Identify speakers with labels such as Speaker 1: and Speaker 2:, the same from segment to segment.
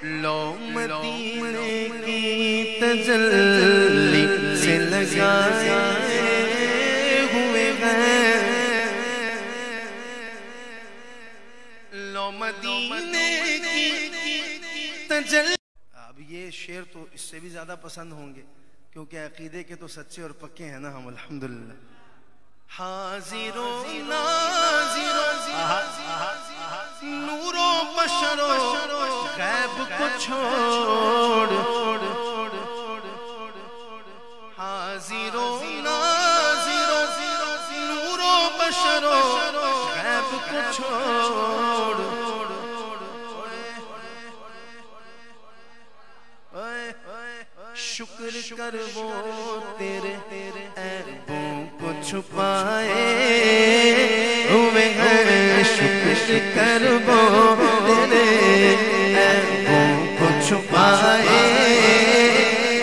Speaker 1: لو مدینے کی تجلی سے لگائے ہوئے ہیں، لو مدینے کی تجلی. اب یہ شعر تو اس سے بھی زیادہ پسند ہوں گے کیونکہ عقیدے کے تو سچے اور پکے ہیں نا ہم، الحمدللہ. حاضر و ناظر نور و بشر و غیب کو چھوڑ، حاضر و ناظر نور و بشر و غیب کو چھوڑ، شکر کر وہ تیرے عیبوں کو چھپائے ہوئے ہیں، شکر کر وہ تیرے عیبوں کو چھپائے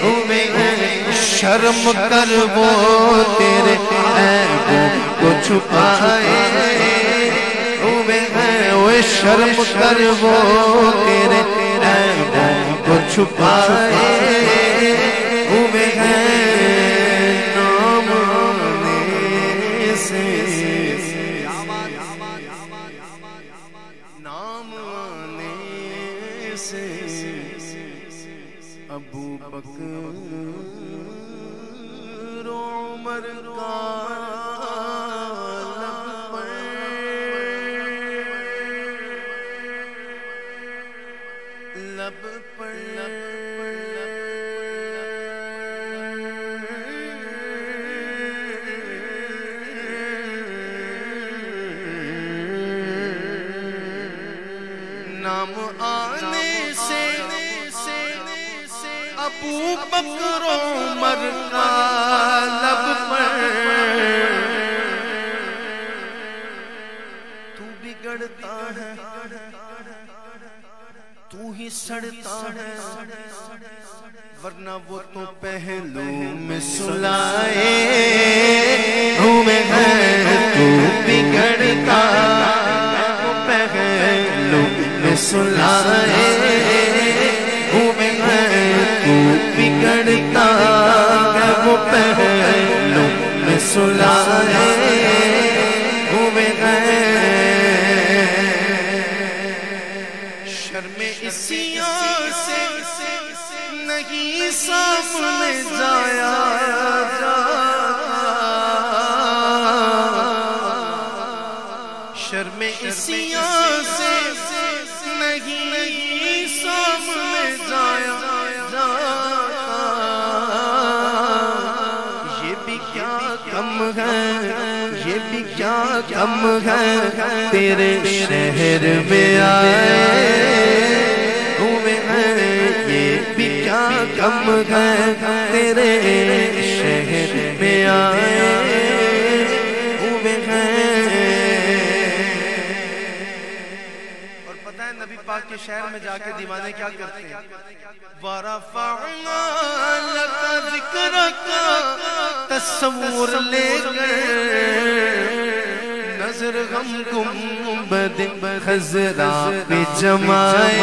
Speaker 1: ہوئے ہیں، شرم کر وہ تیرے عیبوں کو چھپائے ہوئے ہیں، وہ شرم کر وہ تیرے عیبوں کو چھپائے ہوئے ہیں، نام آنے سے نام آنے سے ابو بکر و عمر کا لب پر نام آنے سے ابو بکر و عمر کا لب پر تو بگڑتا ہے، تو ہی سڑتا ہے، ورنہ وہ تو پہلو میں سلائے ہوئے ہیں، تو بگڑتا وہ پہلو میں سلائے ہوئے ہیں، تو بگڑتا وہ پہلو میں سلائے ہوئے ہیں، شرم اسیاں سے نہیں سامنے جایا جاتا، شرم اسیاں سے نہیں سامنے جایا جاتا، یہ بھی کیا کم ہے، یہ بھی کیا کم ہے، تیرے شہر میں آئے ہوئے ہیں، یہ بھی کیا کم ہے، تیرے شہر میں آئے ہوئے ہیں. اور پتہ ہے نبی پاک کے شہر میں جا کے دیوانے کیا کرتے ہیں؟ وَرَفَعْنَا لَكَ ذِكْرَكَ، تصور لے کر نظر غم گنبد خضرا پہ جمائے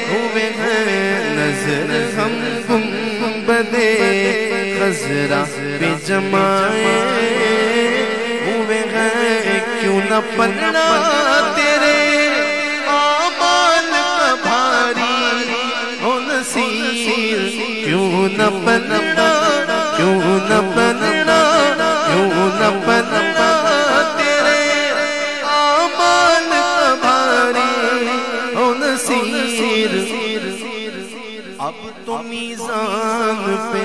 Speaker 1: ہوئے ہیں، نظر غم گنبد خضرا پہ جمائے ہوئے ہیں، کیوں نہ پلنا تیرے آمال کا بھاری ہو نصیر، کیوں نہ پلنا، کیوں نہ پلنا، کیوں نہ پلنا تیرے آمال کا بھاری ہو نصیر. اب تو میزان پہ،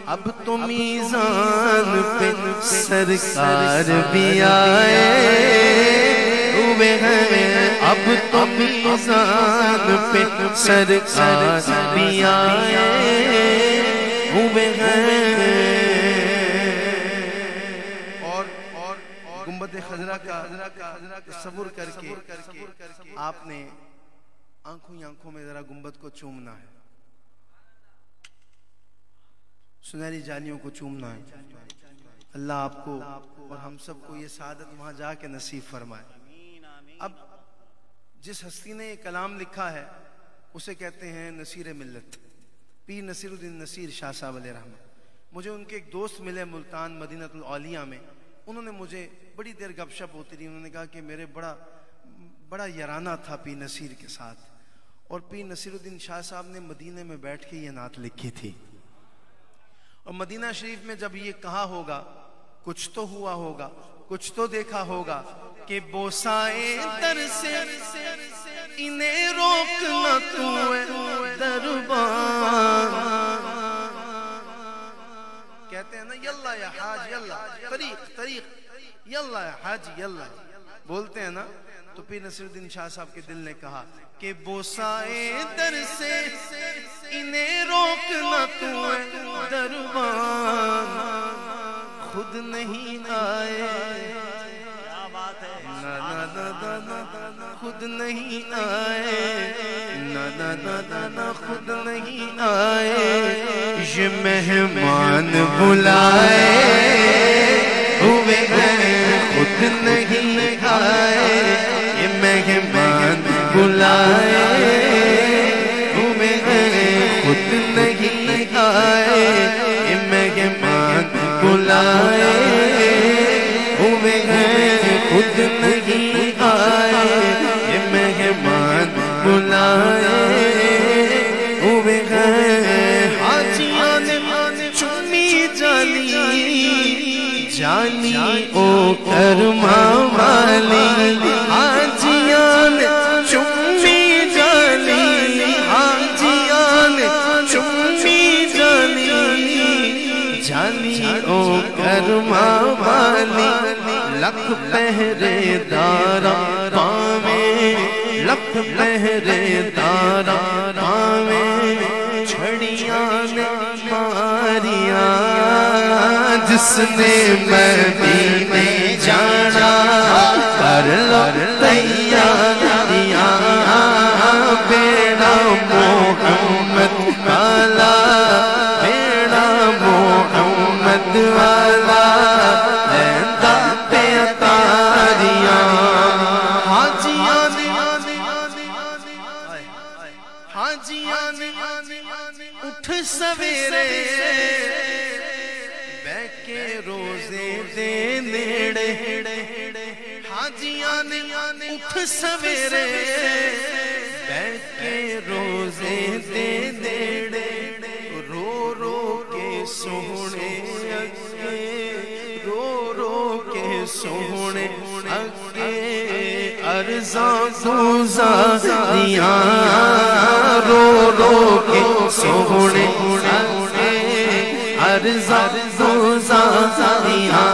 Speaker 1: اب تو میزان پہ سرکار بھی آئے ہوئے ہیں، اب تو میزان پہ سرکار بھی آئے ہوئے ہیں. اور گنبد خضرا کا تصور کر کے آپ نے آنکھوں ہی آنکھوں میں ذرا گنبد کو چومنا ہے، سنہری جالیوں کو چومنا ہے. اللہ آپ کو اور ہم سب کو یہ سعادت وہاں جا کے نصیب فرمائے. اب جس ہستی نے یہ کلام لکھا ہے اسے کہتے ہیں نصیر ملت، پیر نصیر الدین نصیر شاہ صاحب علیہ رحمہ۔ مجھے ان کے ایک دوست ملے ملتان مدینۃ الاولیاء میں، انہوں نے مجھے بڑی دیر گپ شپ ہوتی رہی، انہوں نے کہا کہ میرے بڑا یارانہ تھا پیر نصیر کے ساتھ، اور پیر نصیر الدین شاہ صاحب نے مدینے میں بیٹھ کے یہ نعت لکھی تھی، اور مدینہ شریف میں جب یہ کہا ہوگا کچھ تو ہوا ہوگا، کچھ تو دیکھا ہوگا کہ بوسائے در سے انہیں روکنا تو ہے دربان، کہتے ہیں نا یلا یا حاج یلا، طریق یلا یا حاج یلا بولتے ہیں نا، تو پیر نصیر الدین شاہ صاحب کے دل نے کہا کہ بوسائے در سے انہیں روکنا تو ہے دربان، خود نہیں آئے خود نہیں آئے نا خود نہیں آئے، یہ مہمان بلائے ہوئے ہیں خود نہیں آئے، یہ مہمان بلائے ہوئے ہیں خود نہیں آئے، یہ مہمان بلائے ہوئے ہیں خود نہیں آئے، یہ مہمان بلائے ہوئے ہیں، حاجیاں نے چمی جانی او کرما والی، حاجیاں نے چمی جانی او کرما والی، لکھ پہرے دارا پاویں، لکھ پہرے دارا پاویں، چھڑیاں نے ماریاں، جس نے مدینے جانا کر لو تیاریاں، بیڑا محمد والا، بیڑا محمد والا، اٹھ سویرے بیٹھ کے روزے دے نیڑے، حاجیاں نے اٹھ سویرے بیٹھ کے روزے دے نیڑے، رو رو کے سونے اگے، رو رو کے سونے اگے، عرضاں گزاریاں، رو رو کے سونے اگے، عرضاں گزاریاں،